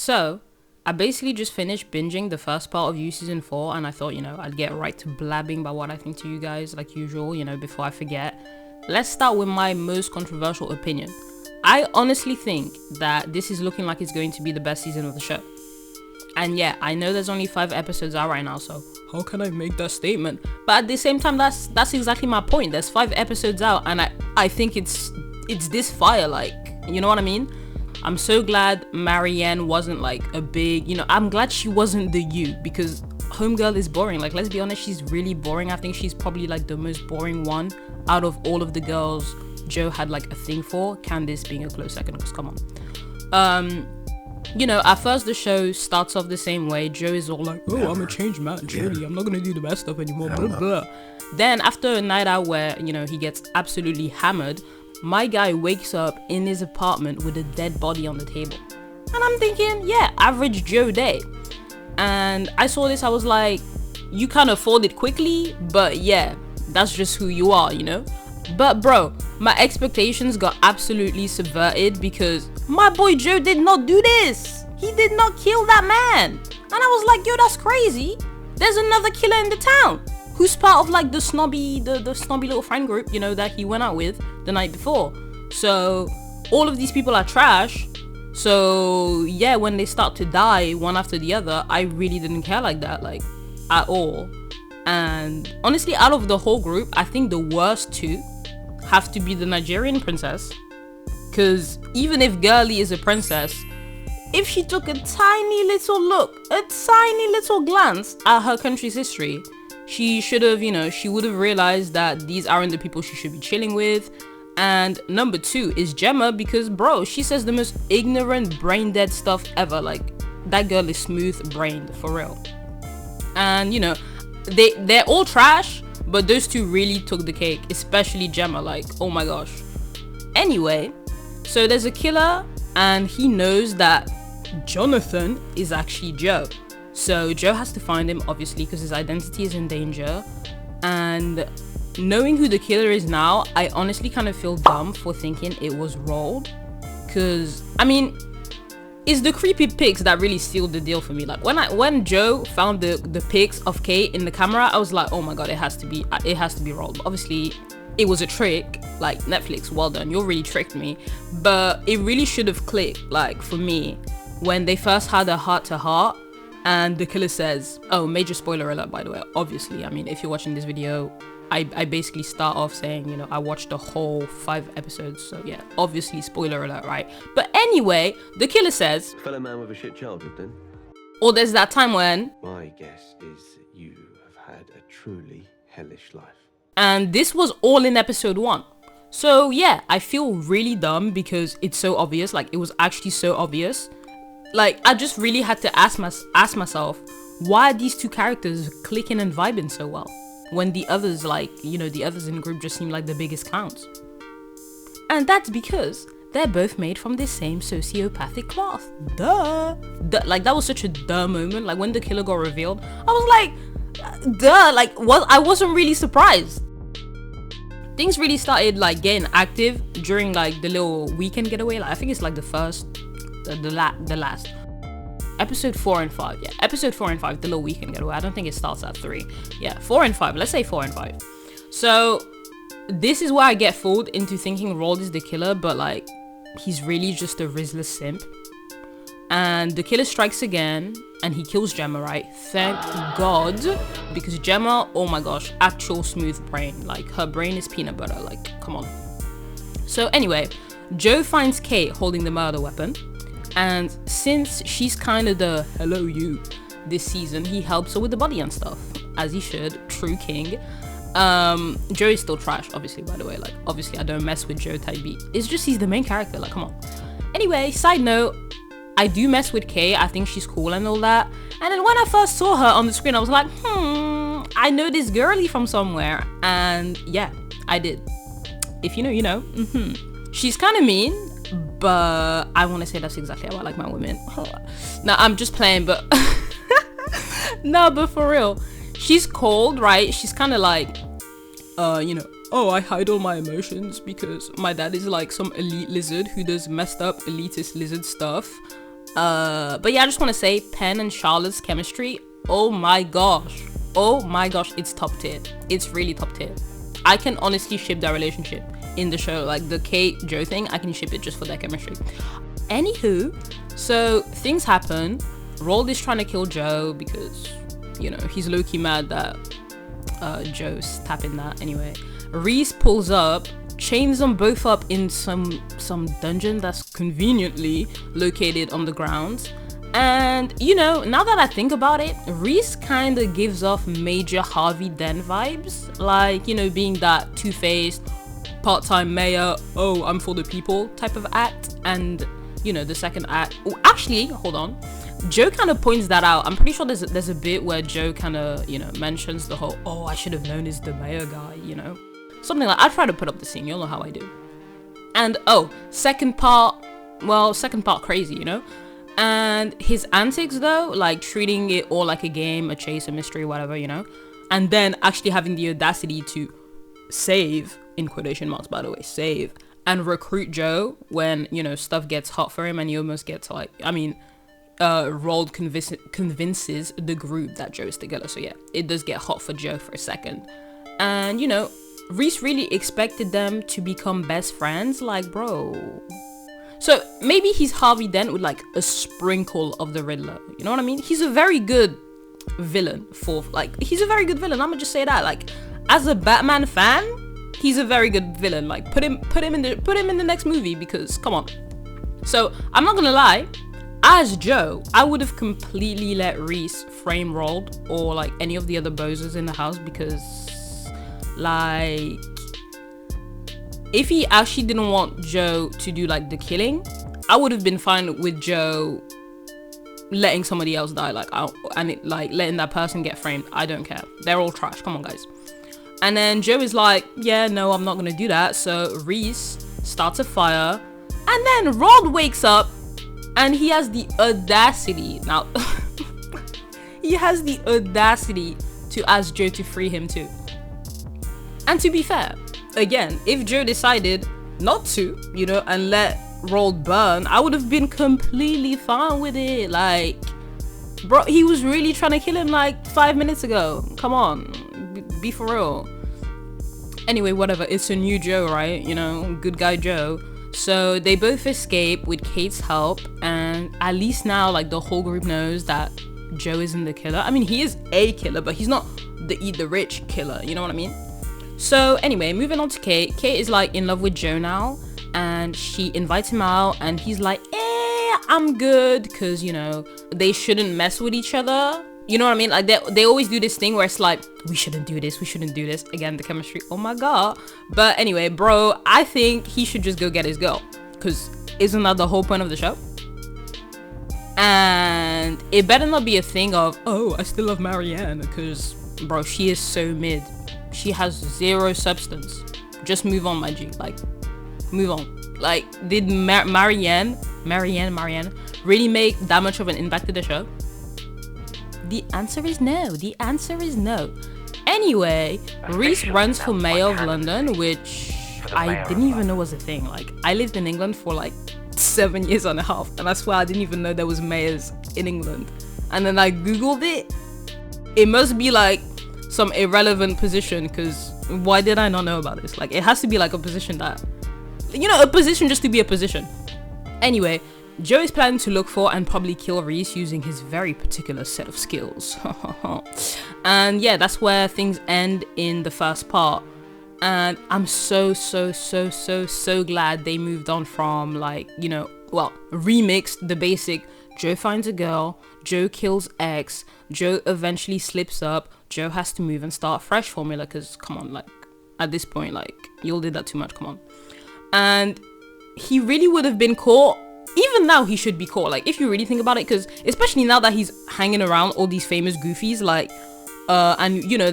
So, I basically just finished binging the first part of You Season 4, and I thought, I'd get right to blabbing about what I think to you guys, like usual, before I forget. Let's start with my most controversial opinion. I honestly think that this is looking like it's going to be the best season of the show. And yeah, I know there's only 5 episodes out right now, so how can I make that statement? But at the same time, that's exactly my point. There's 5 episodes out, and I think it's this fire, like, you know what I mean? I'm so glad Marianne wasn't like a big, I'm glad she wasn't the you, because Homegirl is boring. Like, let's be honest, she's really boring. I think she's probably like the most boring one out of all of the girls Joe had like a thing for, Candice being a close second, because come on. At first the show starts off the same way. Joe is all like, oh, I'm a changed man, Jodie, I'm not gonna do the bad stuff anymore, blah blah. Then after a night out where he gets absolutely hammered, my guy wakes up in his apartment with a dead body on the table, and I'm thinking, yeah, average Joe day. And I saw this, I was like, you can't afford it quickly, but yeah, that's just who you are, But bro, my expectations got absolutely subverted, because my boy Joe did not do this. He did not kill that man. And I was like, yo, that's crazy. There's another killer in the town who's part of like the snobby little friend group, that he went out with the night before. So all of these people are trash. So yeah, when they start to die one after the other, I really didn't care like that, like at all. And honestly, out of the whole group, I think the worst 2 have to be the Nigerian princess, because even if Girly is a princess, if she took a tiny little glance at her country's history, she should have, she would have realized that these aren't the people she should be chilling with. And number 2 is Gemma, because bro, she says the most ignorant, brain dead stuff ever. Like, that girl is smooth brained for real. And they're all trash, but those 2 really took the cake, especially Gemma. Like, oh my gosh. Anyway, so there's a killer, and he knows that Jonathan is actually Joe. So Joe has to find him, obviously, because his identity is in danger. And knowing who the killer is now, I honestly kind of feel dumb for thinking it was rolled. Because, it's the creepy pics that really sealed the deal for me. Like, when Joe found the pics of Kate in the camera, I was like, oh my god, it has to be rolled. But obviously it was a trick. Like, Netflix, well done, you really tricked me. But it really should have clicked, like, for me, when they first had a heart-to-heart and the killer says, oh, major spoiler alert, by the way, obviously, if you're watching this video, I basically start off saying, I watched the whole 5 episodes, so yeah, obviously spoiler alert, right? But anyway, the killer says, fellow man with a shit childhood then? Or there's that time when, my guess is you have had a truly hellish life. And this was all in episode 1. So yeah, I feel really dumb because it's so obvious. Like, it was actually so obvious. Like, I just really had to ask myself, why are these 2 characters clicking and vibing so well, when the others, like, the others in the group just seem like the biggest clowns? And that's because they're both made from the same sociopathic cloth. Duh. Like, that was such a duh moment. Like, when the killer got revealed, I was like, duh. Like, I wasn't really surprised. Things really started like getting active during like the little weekend getaway. Like, I think it's like the first, the last. Episode 4 and 5, yeah. Episode 4 and 5, the little weekend getaway. I don't think it starts at 3. Yeah, 4 and 5. Let's say 4 and 5. So, this is where I get fooled into thinking Roald is the killer, but like, he's really just a Rizzler simp. And the killer strikes again, and he kills Gemma, right? Thank God. Because Gemma, oh my gosh, actual smooth brain. Like, her brain is peanut butter. Like, come on. So anyway, Joe finds Kate holding the murder weapon. And since she's kind of the hello you this season, he helps her with the body and stuff, as he should, true king. Joe is still trash, obviously, by the way. Like, obviously I don't mess with Joe type beat. It's just he's the main character, like, come on. Anyway, side note, I do mess with Kay. I think she's cool and all that. And then when I first saw her on the screen, I was like, I know this girly from somewhere. And yeah, I did. If you know, you know. She's kind of mean, but I want to say that's exactly how I like my women. Nah, I'm just playing, but no, but for real, she's cold, right? She's kind of like, you know, oh, I hide all my emotions because my dad is like some elite lizard who does messed up elitist lizard stuff. But yeah, I just want to say Penn and Charlotte's chemistry, oh my gosh, it's top tier. It's really top tier. I can honestly ship their relationship in the show. Like the Kate Joe thing, I can ship it just for their chemistry. Anywho, so things happen. Roald is trying to kill Joe because, you know, he's low-key mad that Joe's tapping that. Anyway, Reese pulls up, chains them both up in some dungeon that's conveniently located on the grounds. And, you know, now that I think about it, Reese kind of gives off major Harvey Dent vibes. Like, you know, being that two-faced, part-time mayor, oh, I'm for the people type of act. And, you know, the second act... Oh, actually, hold on. Joe kind of points that out. I'm pretty sure there's a bit where Joe kind of, you know, mentions the whole, oh, I should have known he's the mayor guy, you know? Something like... I try to put up the scene. You'll know how I do. And, oh, second part crazy, you know? And his antics though, like treating it all like a game, a chase, a mystery, whatever, you know, and then actually having the audacity to save, in quotation marks by the way, save and recruit Joe when, you know, stuff gets hot for him and he almost gets like, I mean, Roald convinces the group that Joe's together. So yeah, it does get hot for Joe for a second. And, you know, Reese really expected them to become best friends. Like, bro. So maybe he's Harvey Dent with like a sprinkle of the Riddler. You know what I mean? He's a very good villain he's a very good villain. I'm gonna just say that. Like, as a Batman fan, he's a very good villain. Like, put him in the next movie, because come on. So I'm not gonna lie, as Joe, I would have completely let Reese frame Roald or like any of the other bozos in the house, because like, if he actually didn't want Joe to do like the killing, I would have been fine with Joe letting somebody else die, like, letting that person get framed. I don't care. They're all trash. Come on, guys. And then Joe is like, yeah, no, I'm not gonna do that. So Reese starts a fire, and then Rod wakes up, and he has the audacity. Now, he has the audacity to ask Joe to free him too. And to be fair, again, if Joe decided not to, you know, and let Roald burn, I would have been completely fine with it. Like, bro, he was really trying to kill him like 5 minutes ago. Come on, be for real. Anyway, whatever, it's a new Joe, right? You know, good guy Joe. So they both escape with Kate's help, and at least now, like, the whole group knows that Joe isn't the killer. I mean, he is a killer, but he's not the eat the rich killer, you know what I mean? So anyway, moving on to Kate. Kate is like in love with Joe now, and she invites him out, and he's like, I'm good, because, you know, they shouldn't mess with each other. You know what I mean? Like, they always do this thing where it's like, we shouldn't do this. Again, the chemistry, oh my god. But anyway, bro, I think he should just go get his girl, because isn't that the whole point of the show? And it better not be a thing of, oh, I still love Marianne, because, bro, she is so mid. She has zero substance. Just move on, my G. Like, move on. Like, did Marianne really make that much of an impact to the show? The answer is no. Anyway, Reese runs for mayor of London, which I didn't even know was a thing. Like, I lived in England for like 7 years and a half, and I swear I didn't even know there was mayors in England. And then I googled it. It must be like some irrelevant position, because why did I not know about this? Like, it has to be like a position that, you know, a position just to be a position. Anyway, Joe is planning to look for and probably kill Reese using his very particular set of skills. And yeah, that's where things end in the first part. And I'm so glad they moved on from, like, you know, well, remixed the basic Joe finds a girl, Joe kills X, Joe eventually slips up, Joe has to move and start fresh formula, because come on, like, at this point, like, you all did that too much, come on. And he really would have been caught. Even now he should be caught, like, if you really think about it, because especially now that he's hanging around all these famous goofies, like, and you know,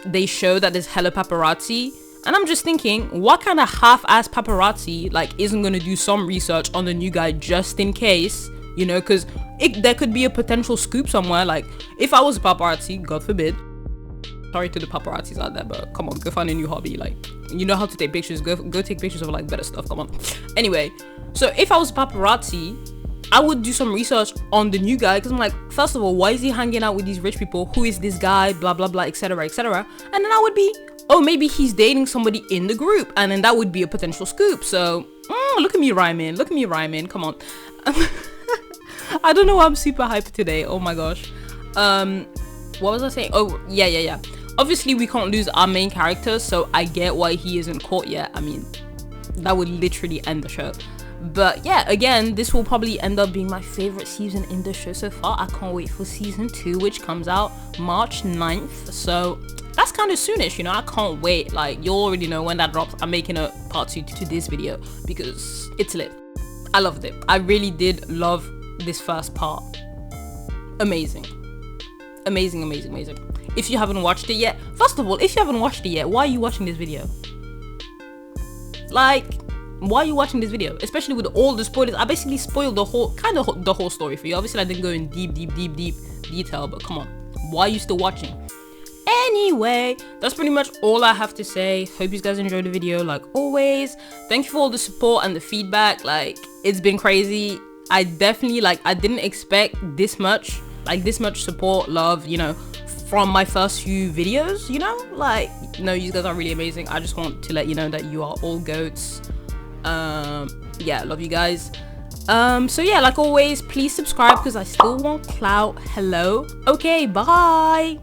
they show that there's hella paparazzi, and I'm just thinking, what kind of half-ass paparazzi, like, isn't gonna do some research on the new guy just in case, you know, because there could be a potential scoop somewhere. Like, if I was a paparazzi, God forbid, sorry to the paparazzis out there, but come on, go find a new hobby. Like, you know how to take pictures, go take pictures of like better stuff, come on. Anyway, so if I was a paparazzi, I would do some research on the new guy, because I'm like, first of all, why is he hanging out with these rich people? Who is this guy? Blah blah blah, etc etc. And then I would be, oh, maybe he's dating somebody in the group, and then that would be a potential scoop. So look at me rhyming, come on. I don't know why I'm super hyped today. Oh my gosh. What was I saying? Oh yeah. Obviously we can't lose our main character, so I get why he isn't caught yet. I mean, that would literally end the show. But yeah, again, this will probably end up being my favorite season in the show so far. I can't wait for season 2, which comes out March 9th. So that's kind of soonish, you know. I can't wait. Like, you already know when that drops, I'm making a part 2 to this video because it's lit. I loved it. I really did love this first part. Amazing. If you haven't watched it yet, first of all, if you haven't watched it yet, why are you watching this video? Like, why are you watching this video? Especially with all the spoilers. I basically spoiled the whole story for you. Obviously I didn't go in deep detail, but come on, why are you still watching? Anyway, that's pretty much all I have to say. Hope you guys enjoyed the video. Like always, thank you for all the support and the feedback. Like, it's been crazy. I definitely, like, I didn't expect this much support, love, you know, from my first few videos, you know. Like, no, you guys are really amazing. I just want to let you know that you are all goats. Yeah, love you guys. So yeah, like always, please subscribe because I still want clout. Hello. Okay, bye.